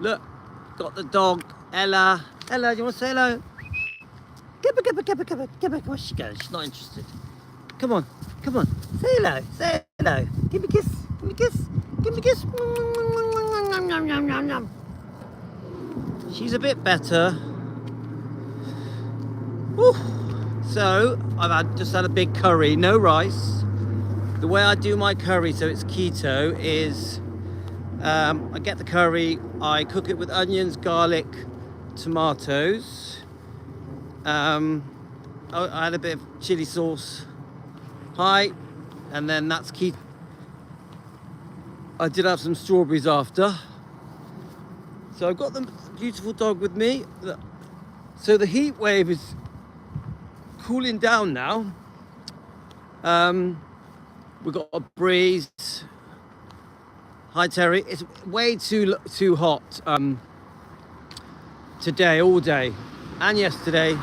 Look, got the dog, Ella. Ella, do you want to say hello? Come on, she goes. She's not interested. Come on. Say hello. Say hello. Give me a kiss. Give me a kiss. Give me a kiss. She's a bit better. Woo. So I've just had a big curry, no rice. The way I do my curry, so it's keto, is I get the curry, I cook it with onions, garlic, tomatoes. I had a bit of chili sauce. Hi, and then that's keto. I did have some strawberries after. So I've got the beautiful dog with me. So the heat wave is cooling down now. We've got a breeze. Hi Terry. It's way too hot today, all day, and yesterday.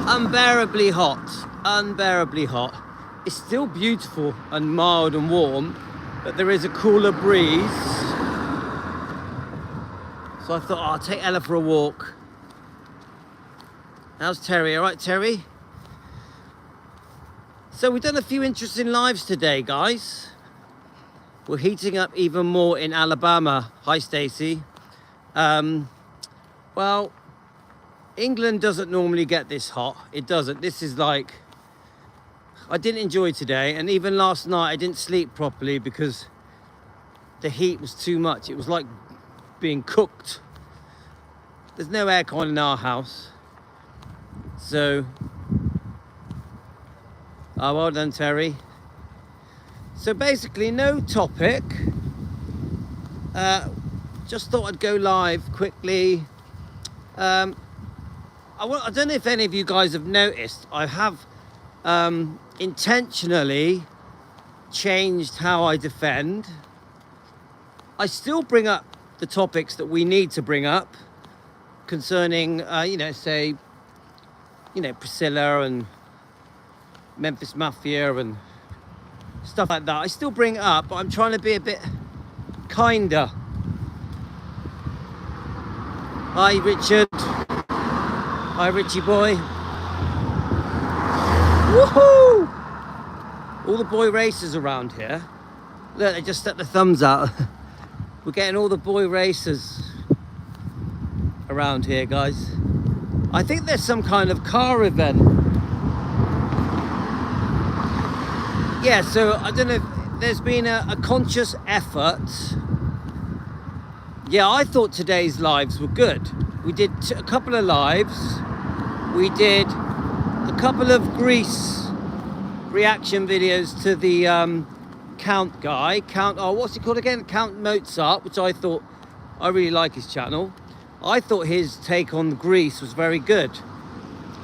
Unbearably hot. It's still beautiful and mild and warm, but there is a cooler breeze. So I thought, I'll take Ella for a walk. How's Terry? All right, Terry? So we've done a few interesting lives today, guys. We're heating up even more in Alabama. Hi, Stacey. Well, England doesn't normally get this hot. It doesn't. This is like, I didn't enjoy today, and even last night I didn't sleep properly because the heat was too much. It was like being cooked. There's no aircon in our house. So, well done, Terry. So basically, no topic. Just thought I'd go live quickly. I don't know if any of you guys have noticed, I have intentionally changed how I defend. I still bring up the topics that we need to bring up concerning, Priscilla and Memphis Mafia and stuff like that. I still bring it up, but I'm trying to be a bit kinder. Hi, Richard. Hi, Richie boy. Woohoo! All the boy racers around here. Look, they just stuck the thumbs out. We're getting all the boy racers around here, guys. I think there's some kind of car event. Yeah, so I don't know if there's been a conscious effort. Yeah, I thought today's lives were good. We did a couple of lives. We did a couple of Grease reaction videos to the Count guy. What's he called again? Count Mozart, which I really like his channel. I thought his take on Grease was very good.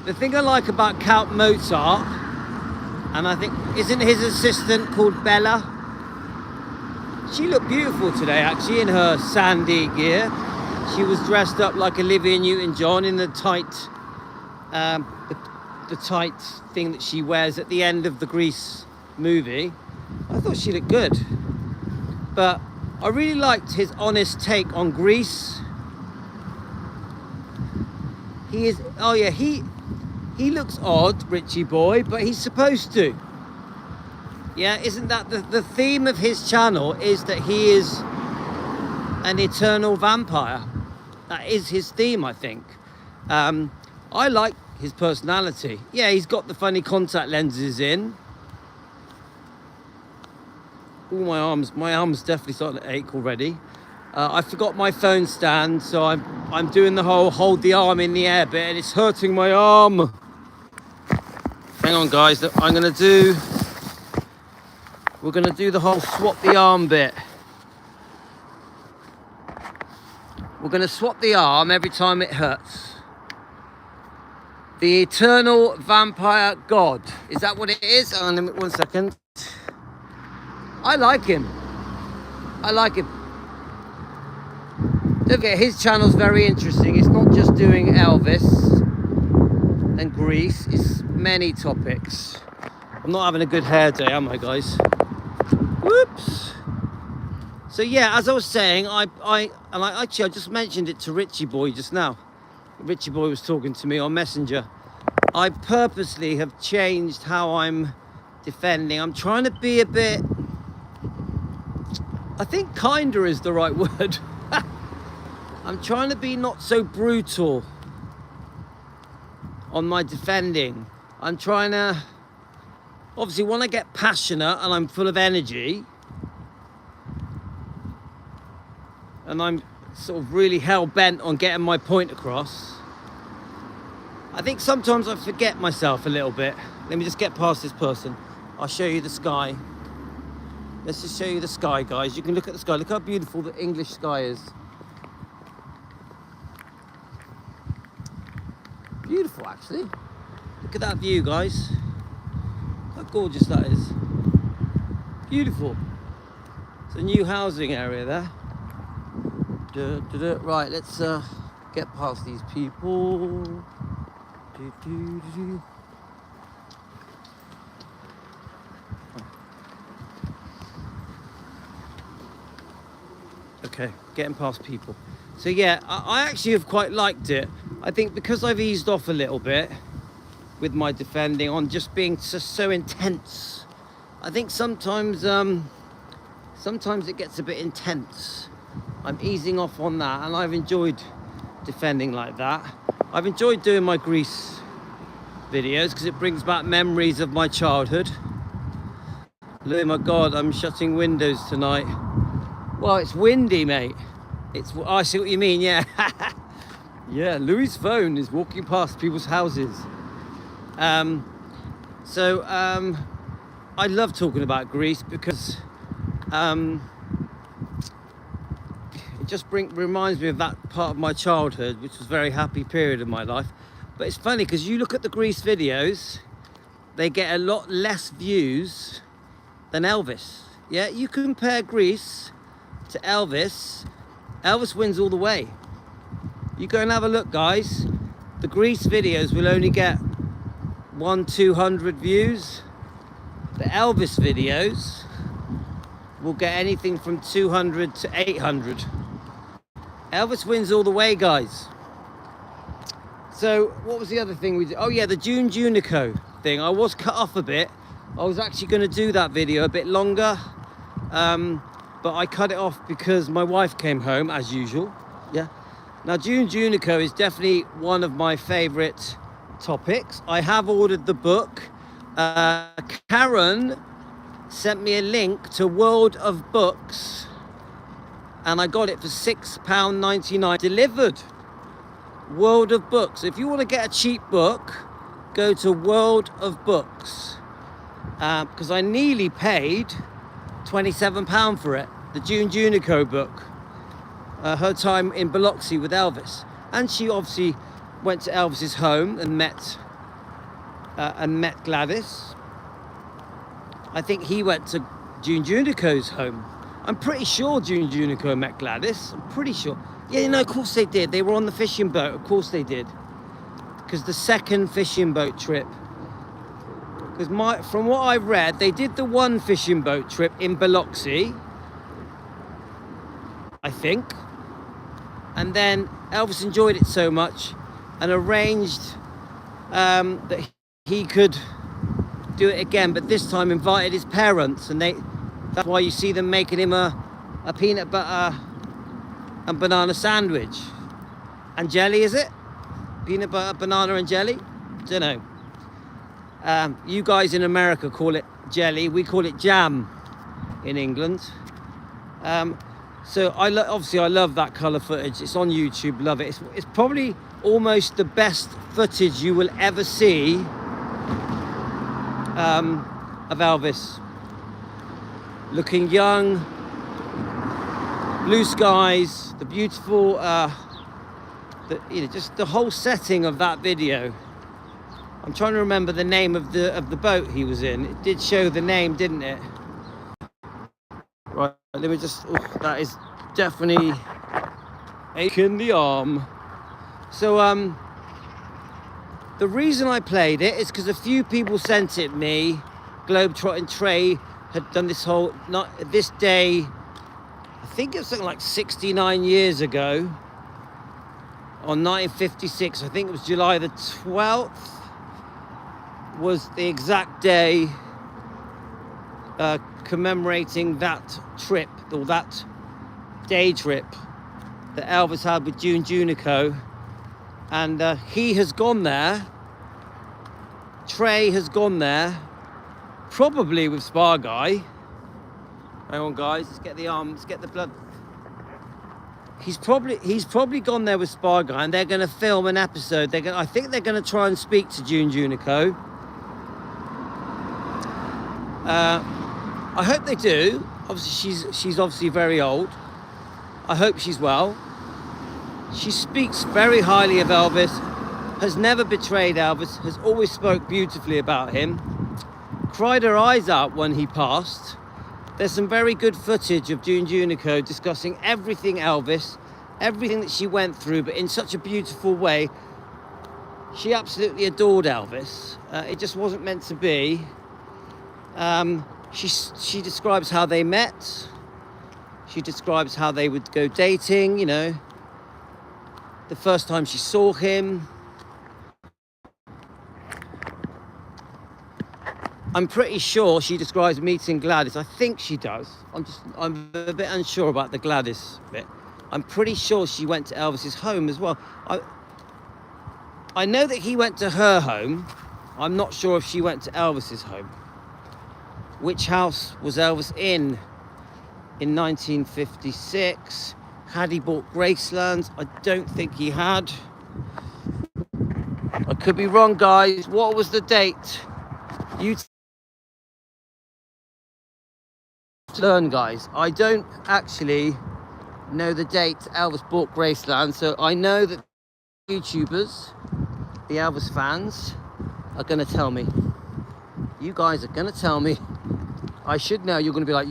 The thing I like about Count Mozart, and I think, isn't his assistant called Bella? She looked beautiful today, actually, in her sandy gear. She was dressed up like Olivia Newton-John in the tight, the tight thing that she wears at the end of the Grease movie. I thought she looked good. But I really liked his honest take on Grease. He looks odd, Richie boy, but he's supposed to. Yeah, isn't that the theme of his channel, is that he is an eternal vampire. That is his theme, I think. I like his personality. Yeah, he's got the funny contact lenses in. All my arm's definitely starting to ache already. I forgot my phone stand, so I'm doing the whole hold the arm in the air bit, and it's hurting my arm. Hang on, guys. We're gonna do the whole swap the arm bit. We're gonna swap the arm every time it hurts. The eternal vampire god. Is that what it is? Hang on, 1 second. I like him. Don't forget, his channel's very interesting. It's not just doing Elvis and Grease. It's many topics. I'm not having a good hair day, am I, guys? Whoops. So yeah, as I was saying, I just mentioned it to Richie Boy just now. Richie Boy was talking to me on Messenger. I purposely have changed how I'm defending. I'm trying to be a bit, I think kinder is the right word. I'm trying to be not so brutal on my defending. I'm trying to, obviously when I get passionate and I'm full of energy, and I'm sort of really hell-bent on getting my point across, I think sometimes I forget myself a little bit. Let me just get past this person. I'll show you the sky. Let's just show you the sky, guys. You can look at the sky. Look how beautiful the English sky is. Beautiful, actually. Look at that view, guys. How gorgeous that is. Beautiful. It's a new housing area there. Right, let's get past these people. Okay, getting past people. So yeah, I actually have quite liked it. I think because I've eased off a little bit with my defending on just being so intense. I think sometimes it gets a bit intense. I'm easing off on that, and I've enjoyed defending like that. I've enjoyed doing my Greece videos because it brings back memories of my childhood. Oh my God, I'm shutting windows tonight. Well, it's windy, mate. Oh, I see what you mean, yeah. Yeah, Louis' phone is walking past people's houses. I love talking about Greece because it just reminds me of that part of my childhood, which was a very happy period of my life. But it's funny because you look at the Greece videos, they get a lot less views than Elvis. Yeah, you compare Greece to Elvis, Elvis wins all the way. You go and have a look, guys. The Greece videos will only get 100-200 views. The Elvis videos will get anything from 200 to 800. Elvis wins all the way, guys. So what was the other thing we did? Oh yeah, the June Junico thing. I was cut off a bit. I was actually going to do that video a bit longer, but I cut it off because my wife came home as usual. Yeah. Now June Junico is definitely one of my favorite topics. I have ordered the book. Karen sent me a link to World of Books, and I got it for £6.99 delivered. World of Books. If you want to get a cheap book, go to World of Books, because I nearly paid £27 for it. The June Junico book, her time in Biloxi with Elvis, and she obviously went to Elvis's home and met Gladys. I think he went to June Junico's home. I'm pretty sure June Junico met Gladys. I'm pretty sure. Yeah, of course they did. They were on the fishing boat. Of course they did. Because the second fishing boat trip. Because from what I've read, they did the one fishing boat trip in Biloxi, I think. And then Elvis enjoyed it so much and arranged that he could do it again, but this time invited his parents, and that's why you see them making him a peanut butter and banana sandwich. And jelly, is it? Peanut butter, banana and jelly? Don't know. You guys in America call it jelly. We call it jam in England. So obviously I love that colour footage. It's on YouTube, love it. It's probably almost the best footage you will ever see of Elvis. Looking young, blue skies, the beautiful, just the whole setting of that video. I'm trying to remember the name of the boat he was in. It did show the name, didn't it? Right, let me just, that is definitely aching the arm. So, the reason I played it is because a few people sent it me. Globetrotting Trey had done this whole, this day I think it was something like 69 years ago, on 1956, I think it was July the 12th, was the exact day commemorating that trip, or that day trip that Elvis had with June Junico. And he has gone there, Trey has gone there, probably with Spa Guy. Hang on guys, let's get the blood. He's probably gone there with Spa Guy, and they're going to film an episode. I think they're going to try and speak to June Junico. I hope they do. Obviously, she's obviously very old. I hope she's well. She speaks very highly of Elvis, has never betrayed Elvis, has always spoke beautifully about him, cried her eyes out when he passed. There's some very good footage of June Junico discussing everything Elvis, everything that she went through, but in such a beautiful way. She absolutely adored Elvis. It just wasn't meant to be. She describes how they met. She describes how they would go dating, you know, the first time she saw him. I'm pretty sure she describes meeting Gladys. I think she does. I'm a bit unsure about the Gladys bit. I'm pretty sure she went to Elvis's home as well. I know that he went to her home. I'm not sure if she went to Elvis's home. Which house was Elvis in 1956? Had he bought Gracelands? I don't think he had. I could be wrong, guys. What was the date? You learn, guys. I don't actually know the date Elvis bought Graceland, so I know that YouTubers, the Elvis fans, are going to tell me. You guys are going to tell me. I should know. You're going to be like,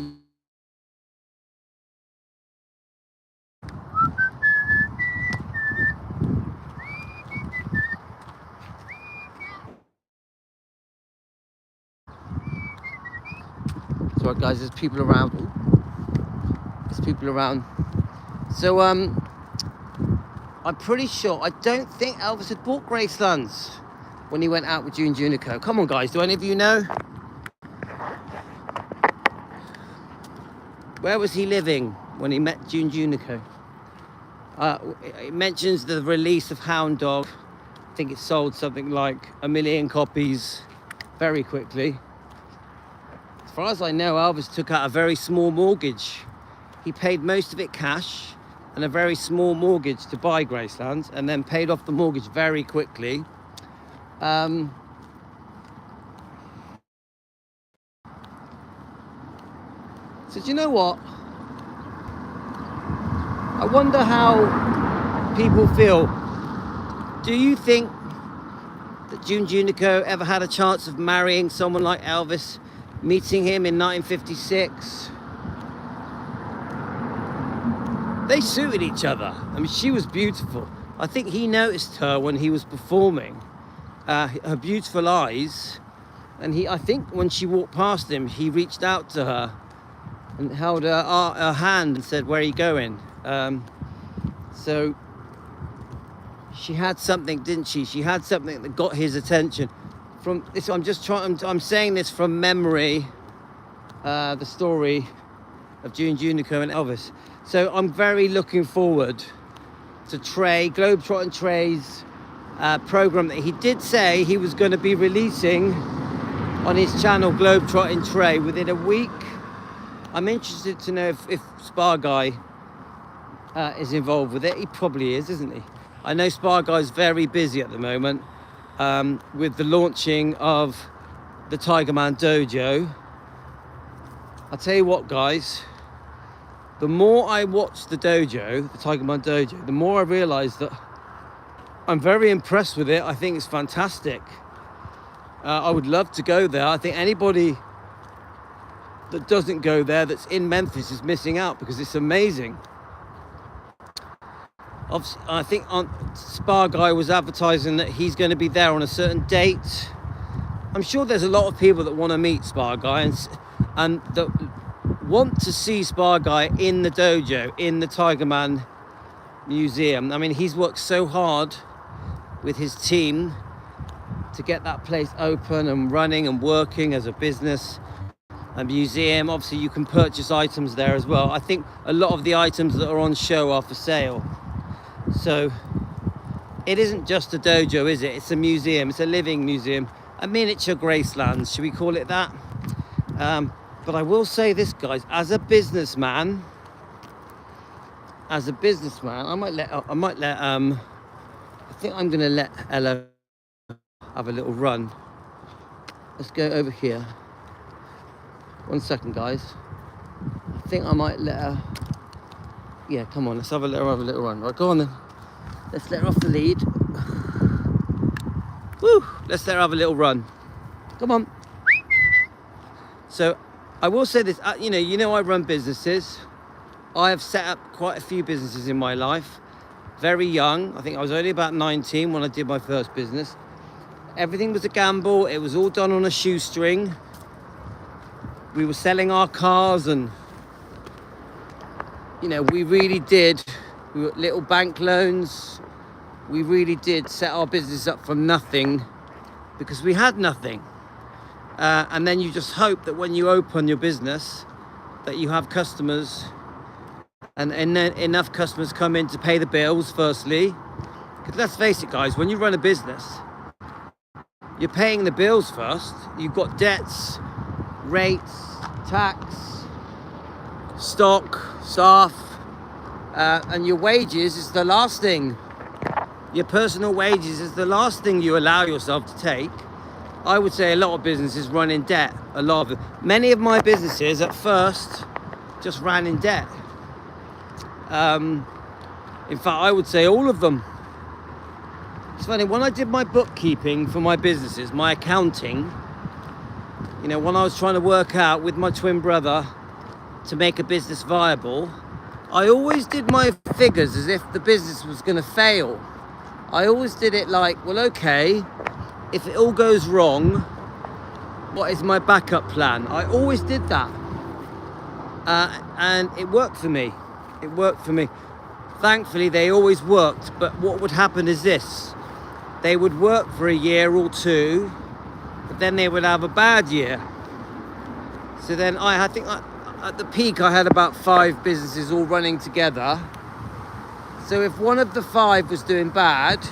it's alright guys, there's people around. There's people around. So I'm pretty sure, I don't think Elvis had bought Gracelands when he went out with June Junico. Come on guys, do any of you know? Where was he living when he met June Junico? It mentions the release of Hound Dog. I think it sold something like 1 million copies very quickly. As far as I know, Elvis took out a very small mortgage. He paid most of it cash and a very small mortgage to buy Graceland, and then paid off the mortgage very quickly. So do you know what? I wonder how people feel. Do you think that June Junico ever had a chance of marrying someone like Elvis, meeting him in 1956? They suited each other. I mean, she was beautiful. I think he noticed her when he was performing, her beautiful eyes, and I think when she walked past him, he reached out to her and held her hand and said, "Where are you going?" So she had something, didn't she? She had something that got his attention. From this, I'm saying this from memory, the story of June Junico and Elvis. So I'm very looking forward to Globetrotting Trey's program that he did say he was going to be releasing on his channel Globetrotting Trey within a week. I'm interested to know if Spa Guy is involved with it. He probably is, isn't he? I know Spa Guy's very busy at the moment with the launching of the Tiger Man Dojo. I'll tell you what, guys. The more I watch the dojo, the Tiger Man Dojo, the more I realise that I'm very impressed with it. I think it's fantastic. I would love to go there. I think anybody that doesn't go there that's in Memphis is missing out, because it's amazing. Obviously, I think Spa Guy was advertising that he's going to be there on a certain date. I'm sure there's a lot of people that want to meet Spa Guy, and that want to see Spa Guy in the dojo, in the Tiger Man Museum. I mean, he's worked so hard with his team to get that place open and running and working as a business, a museum. Obviously, you can purchase items there as well. I think a lot of the items that are on show are for sale. So it isn't just a dojo, is it? It's a museum. It's a living museum. A miniature Graceland, should we call it that? But I will say this, guys, as a businessman, I think I'm gonna let Ella have a little run. Let's go over here. 1 second, guys. I think I might let her. Yeah, come on, let's have a little run. Right, go on then. Let's let her off the lead. Woo! Let's let her have a little run. Come on. So I will say this, you know I run businesses. I have set up quite a few businesses in my life. Very young. I think I was only about 19 when I did my first business. Everything was a gamble. It was all done on a shoestring. We were selling our cars, and we really did. We were little bank loans. We really did set our business up from nothing because we had nothing. And then you just hope that when you open your business that you have customers, and then enough customers come in to pay the bills firstly. Because let's face it, guys, when you run a business, you're paying the bills first. You've got debts, rates, tax, stock, staff, and your wages is the last thing. Your personal wages is the last thing you allow yourself to take. I would say a lot of businesses run in debt. Many of my businesses at first just ran in debt. In fact, I would say all of them. It's funny, when I did my bookkeeping for my businesses, my accounting, when I was trying to work out with my twin brother to make a business viable, I always did my figures as if the business was going to fail. I always did it like, well, okay, if it all goes wrong, what is my backup plan? I always did that. And it worked for me. It worked for me. Thankfully, they always worked. But what would happen is this. They would work for a year or two, but then they would have a bad year. So then I think at the peak, I had about 5 businesses all running together. So if one of the 5 was doing bad,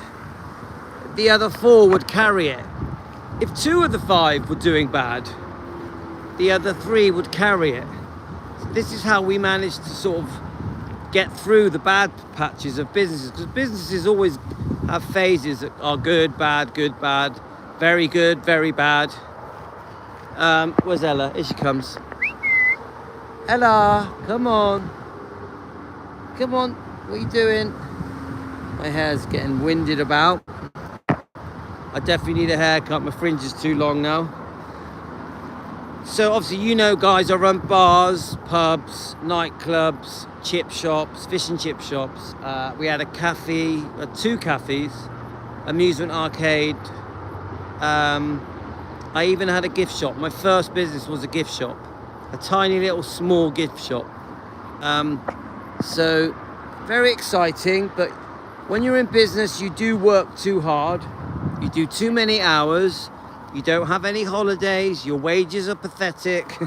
the other 4 would carry it. If 2 of the 5 were doing bad, the other 3 would carry it. So this is how we managed to sort of get through the bad patches of businesses, because businesses always have phases that are good, bad, very good, very bad. Where's Ella? Here she comes. Ella, come on. What are you doing? My hair's getting winded about. I definitely need a haircut. My fringe is too long now. So obviously, guys, I run bars, pubs, nightclubs, chip shops, fish and chip shops. We had a cafe, 2 cafes, amusement arcade. I even had a gift shop. My first business was a gift shop, a tiny little small gift shop. So very exciting, but when you're in business, you do work too hard. You do too many hours. You don't have any holidays. Your wages are pathetic.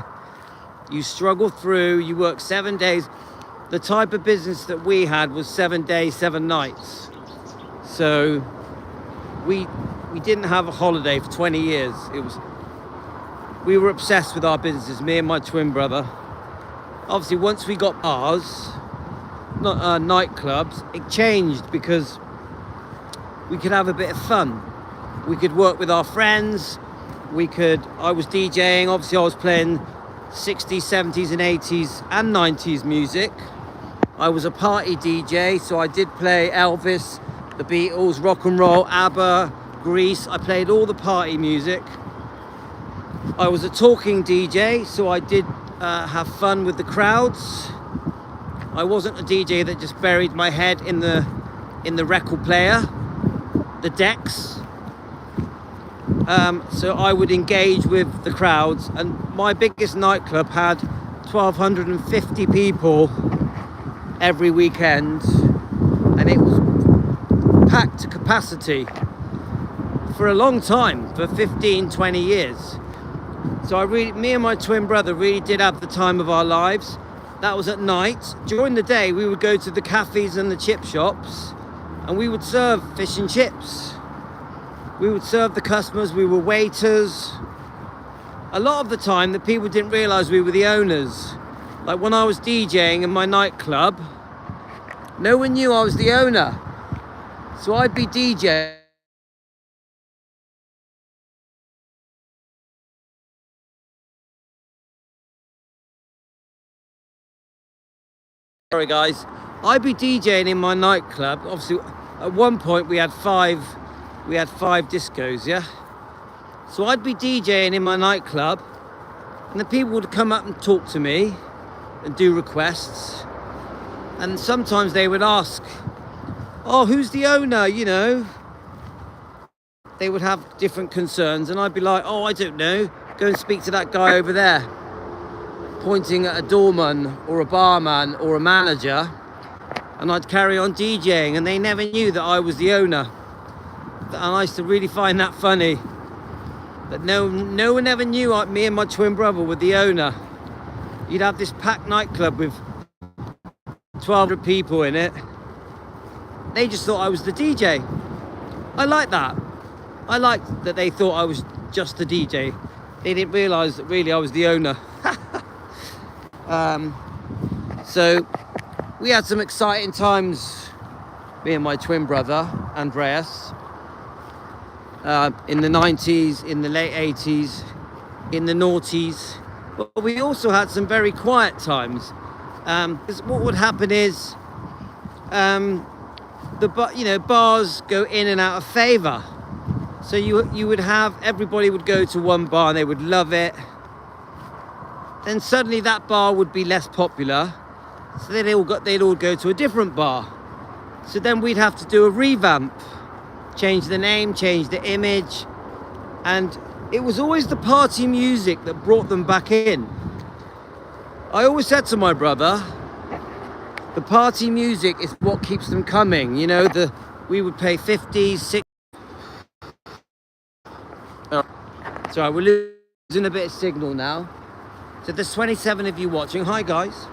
You struggle through. You work 7 days. The type of business that we had was 7 days, 7 nights. So we didn't have a holiday for 20 years. We were obsessed with our businesses, me and my twin brother. Obviously, once we got bars, nightclubs, it changed because we could have a bit of fun. We could work with our friends. I was DJing. Obviously, I was playing 60s, 70s and 80s and 90s music. I was a party DJ, so I did play Elvis, the Beatles, rock and roll, ABBA, Grease. I played all the party music. I was a talking DJ, so I did have fun with the crowds. I wasn't a DJ that just buried my head in the record player, the decks. So I would engage with the crowds, and my biggest nightclub had 1,250 people every weekend, and it was packed to capacity for a long time, for 15, 20 years. So me and my twin brother really did have the time of our lives. That was at night. During the day, we would go to the cafes and the chip shops, and we would serve fish and chips. We would serve the customers, we were waiters. A lot of the time, the people didn't realize we were the owners. Like when I was DJing in my nightclub, no one knew I was the owner. So I'd be DJing. Sorry guys, I'd be DJing in my nightclub. Obviously, at one point we had five discos, yeah? So I'd be DJing in my nightclub, and the people would come up and talk to me and do requests. And sometimes they would ask, oh, who's the owner, you know? They would have different concerns, and I'd be like, oh, I don't know. Go and speak to that guy over there. Pointing at a doorman or a barman or a manager, and I'd carry on DJing, and they never knew that I was the owner. And I used to really find that funny, that no one ever knew me and my twin brother were the owner. You'd have this packed nightclub with 1,200 people in it. They just thought I was the DJ. I like that. I liked that they thought I was just the DJ. They didn't realise that really I was the owner. So we had some exciting times, me and my twin brother Andreas, in the 90s, in the late 80s, in the noughties. But we also had some very quiet times, because what would happen is bars go in and out of favour. So you would have, everybody would go to one bar and they would love it. Then suddenly that bar would be less popular, so they'd all go to a different bar. So then we'd have to do a revamp, change the name, change the image, and it was always the party music that brought them back in. I always said to my brother, the party music is what keeps them coming. You know, we would pay 50s, 60s. Sorry, we're losing a bit of signal now. So there's 27 of you watching. Hi guys.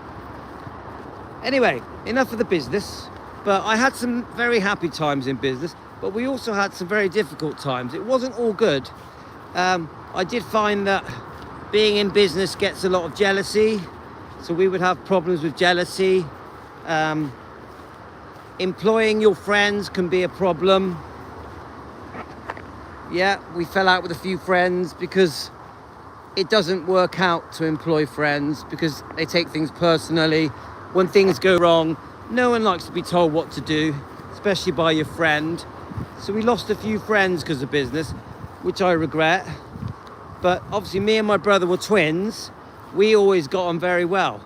Anyway, enough of the business. But I had some very happy times in business, but we also had some very difficult times. It wasn't all good. I did find that being in business gets a lot of jealousy. So we would have problems with jealousy. Employing your friends can be a problem. Yeah, we fell out with a few friends because it doesn't work out to employ friends, because they take things personally. When things go wrong, no one likes to be told what to do, especially by your friend. So we lost a few friends because of business, which I regret. But obviously me and my brother were twins. We always got on very well.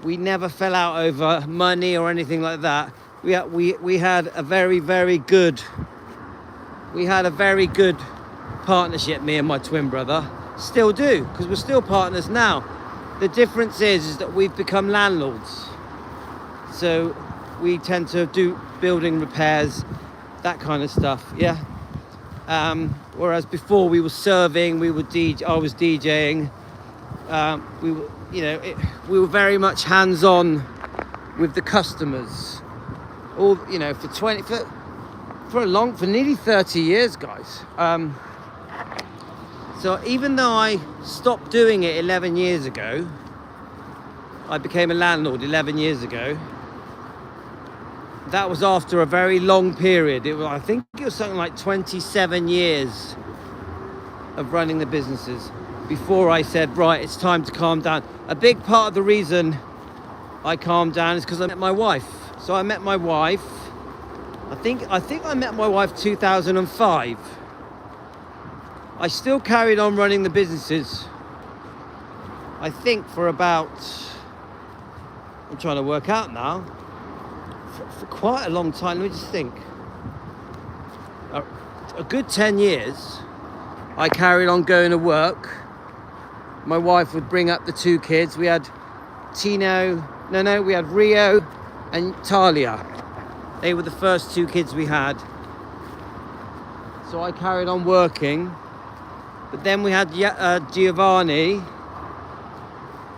We never fell out over money or anything like that. We had a very, very good partnership, me and my twin brother. Still do, because we're still partners now. The difference is that we've become landlords. So we tend to do building repairs, that kind of stuff, yeah. Whereas before we were serving, I was DJing. We were very much hands-on with the customers. All, you know, for nearly 30 years, guys. So even though I stopped doing it 11 years ago, I became a landlord 11 years ago. That was after a very long period. I think it was something like 27 years of running the businesses before I said, right, it's time to calm down. A big part of the reason I calmed down is because I met my wife. So I met my wife, I think I met my wife 2005. I still carried on running the businesses, I think for about, I'm trying to work out now, for quite a long time. Let me just think. A good 10 years, I carried on going to work. My wife would bring up the two kids. We had we had Rio and Talia. They were the first 2 kids we had. So I carried on working. But then we had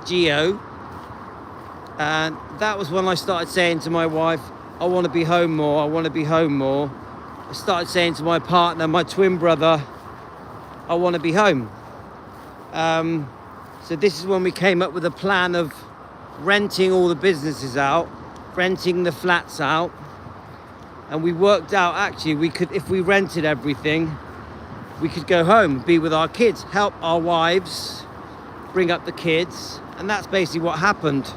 Gio, and that was when I started saying to my wife, I want to be home more, I want to be home more. I started saying to my partner, my twin brother, I want to be home. So this is when we came up with a plan of renting all the businesses out, renting the flats out, and we worked out actually we could, if we rented everything, we could go home, be with our kids, help our wives, bring up the kids, and that's basically what happened.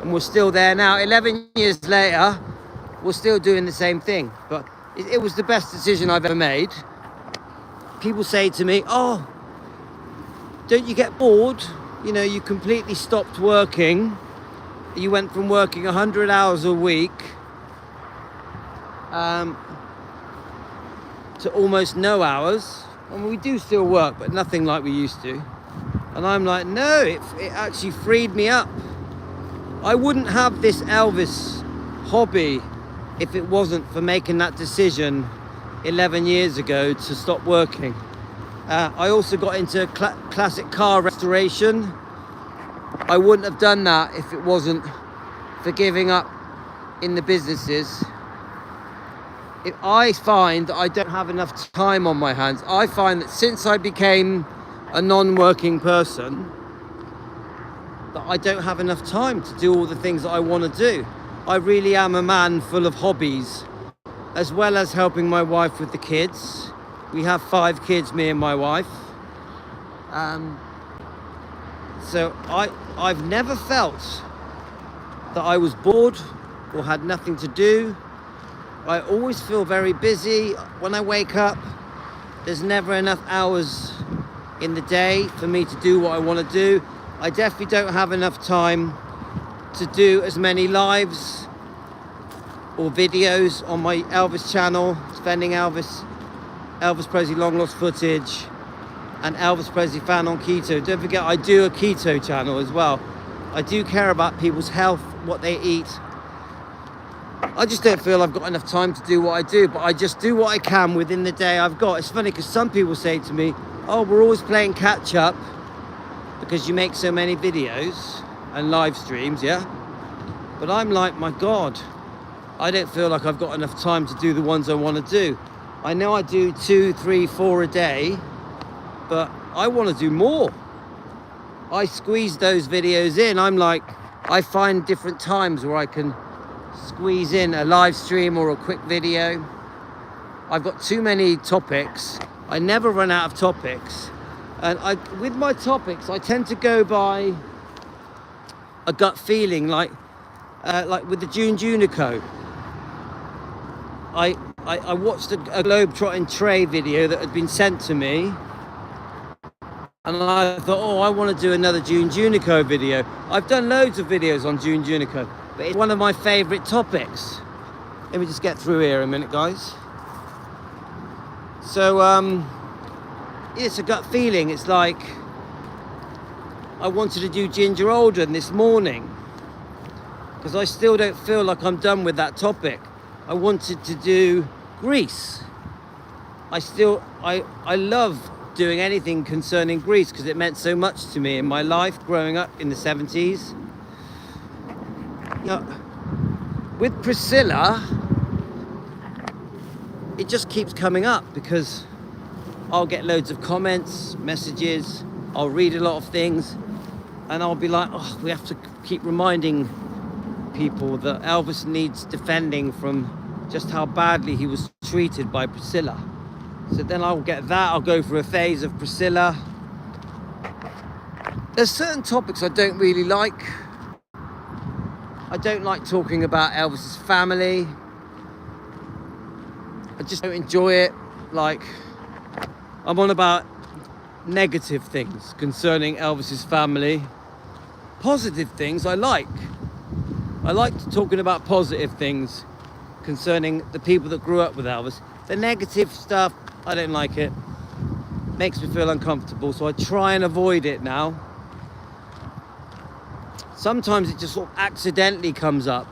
And we're still there now. 11 years later, we're still doing the same thing. But it was the best decision I've ever made. People say to me, oh, don't you get bored? You know, you completely stopped working. You went from working 100 hours a week to almost no hours. I mean, we do still work, but nothing like we used to. And I'm like, no, it actually freed me up. I wouldn't have this Elvis hobby if it wasn't for making that decision 11 years ago to stop working. I also got into classic car restoration. I wouldn't have done that if it wasn't for giving up in the businesses. If I find that I don't have enough time on my hands, I find that since I became a non-working person, that I don't have enough time to do all the things that I want to do. I really am a man full of hobbies, as well as helping my wife with the kids. We have 5 kids, me and my wife. So I've never felt that I was bored or had nothing to do. I always feel very busy. When I wake up, there's never enough hours in the day for me to do what I want to do. I definitely don't have enough time to do as many lives or videos on my Elvis channel, spending Elvis Presley long lost footage, and Elvis Presley fan on keto. Don't forget, I do a keto channel as well. I do care about people's health, what they eat. I just don't feel I've got enough time to do what I do, but I just do what I can within the day I've got. It's funny because some people say to me, oh, we're always playing catch up because you make so many videos and live streams, yeah? But I'm like, my God, I don't feel like I've got enough time to do the ones I want to do. I know I do 2, 3, 4 a day, but I want to do more. I squeeze those videos in. I'm like, I find different times where I can squeeze in a live stream or a quick video. I've got too many topics. I never run out of topics. And with my topics, I tend to go by a gut feeling, like with the June Junico. I watched a Globetrotting tray video that had been sent to me, and I thought, oh, I want to do another June Junico video. I've done loads of videos on June Junico, but it's one of my favourite topics. Let me just get through here a minute, guys. So, it's a gut feeling. It's like I wanted to do Ginger Alden this morning because I still don't feel like I'm done with that topic. I wanted to do Greece. I love doing anything concerning Greece because it meant so much to me in my life growing up in the 70s. You know, with Priscilla, it just keeps coming up because I'll get loads of comments, messages, I'll read a lot of things, and I'll be like, oh, we have to keep reminding people that Elvis needs defending from just how badly he was treated by Priscilla. So then I'll get that, I'll go through a phase of Priscilla. There's certain topics I don't really like. I don't like talking about Elvis's family. I just don't enjoy it. Like, I'm on about negative things concerning Elvis's family. Positive things I like. I like talking about positive things concerning the people that grew up with Elvis. The negative stuff, I don't like it. Makes me feel uncomfortable, so I try and avoid it now. Sometimes it just sort of accidentally comes up.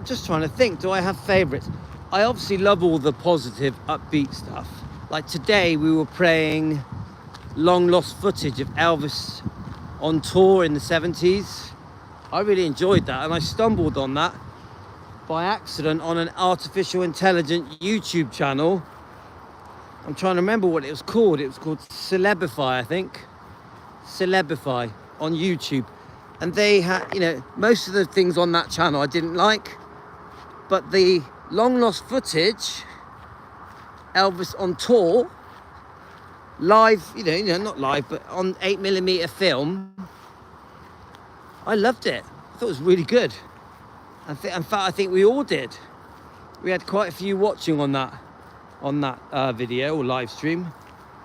Just trying to think, do I have favorites? I obviously love all the positive, upbeat stuff. Like today we were playing long lost footage of Elvis on tour in the 70s. I really enjoyed that, and I stumbled on that by accident on an artificial intelligent YouTube channel. I'm trying to remember what it was called. It was called Celebify, I think. Celebify on YouTube. And they had, you know, most of the things on that channel I didn't like, but the long lost footage, Elvis on tour, live, you know, not live, but on 8mm film, I loved it. I thought it was really good. In fact, I think we all did. We had quite a few watching on that video or live stream.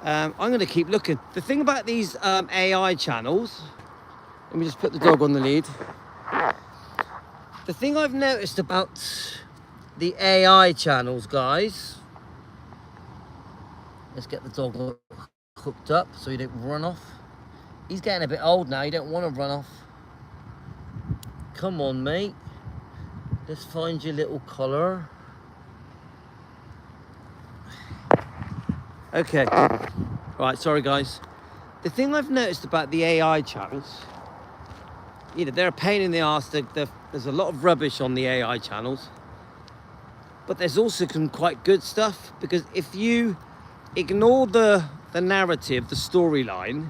I'm going to keep looking. The thing about these AI channels, let me just put the dog on the lead. The thing I've noticed about the AI channels, guys, let's get the dog hooked up so he don't run off. He's getting a bit old now, he don't want to run off. Come on, mate. Let's find your little collar. Okay. Right, sorry guys. The thing I've noticed about the AI channels, you know, they're a pain in the arse. There's a lot of rubbish on the AI channels. But there's also some quite good stuff, because if you ignore the narrative, the storyline,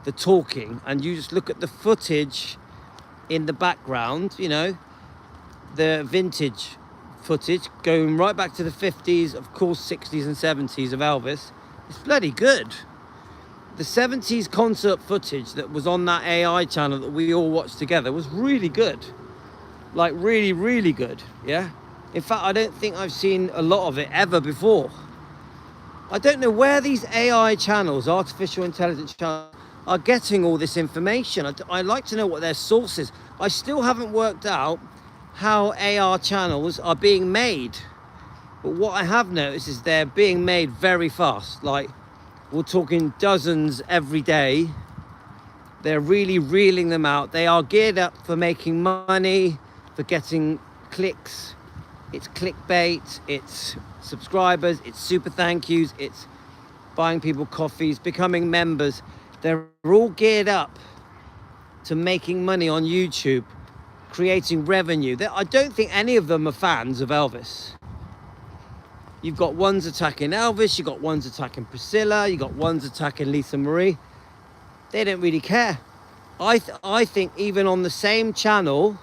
the talking, and you just look at the footage in the background, you know, the vintage footage going right back to the 50s, of course 60s and 70s of Elvis, it's bloody good. The 70s concert footage that was on that AI channel that we all watched together was really good. Like really, really good, yeah? In fact, I don't think I've seen a lot of it ever before. I don't know where these AI channels, artificial intelligence channels, are getting all this information. I'd like to know what their source is. I still haven't worked out how AR channels are being made. But what I have noticed is they're being made very fast. Like, we're talking dozens every day. They're really reeling them out. They are geared up for making money, for getting clicks. It's clickbait, it's subscribers, it's super thank yous, it's buying people coffees, becoming members. They're all geared up to making money on YouTube, creating revenue. I don't think any of them are fans of Elvis. You've got ones attacking Elvis, you've got ones attacking Priscilla, you've got ones attacking Lisa Marie. They don't really care. I think even on the same channel,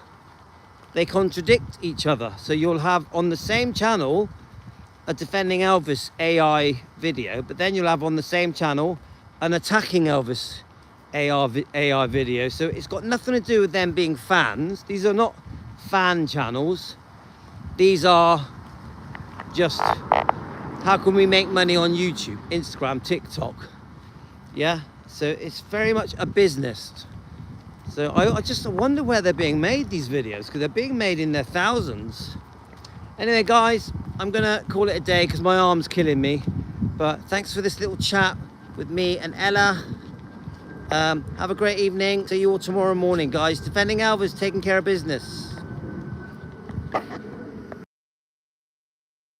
they contradict each other. So you'll have on the same channel a defending Elvis AI video, but then you'll have on the same channel an attacking Elvis AI video. So it's got nothing to do with them being fans. These are not fan channels. These are just, how can we make money on YouTube, Instagram, TikTok? Yeah, so it's very much a business. So I just wonder where they're being made, these videos, because they're being made in their thousands. Anyway, guys, I'm gonna call it a day because my arm's killing me. But thanks for this little chat with me and Ella. Have a great evening. See you all tomorrow morning, guys. Defending Elvis, taking care of business.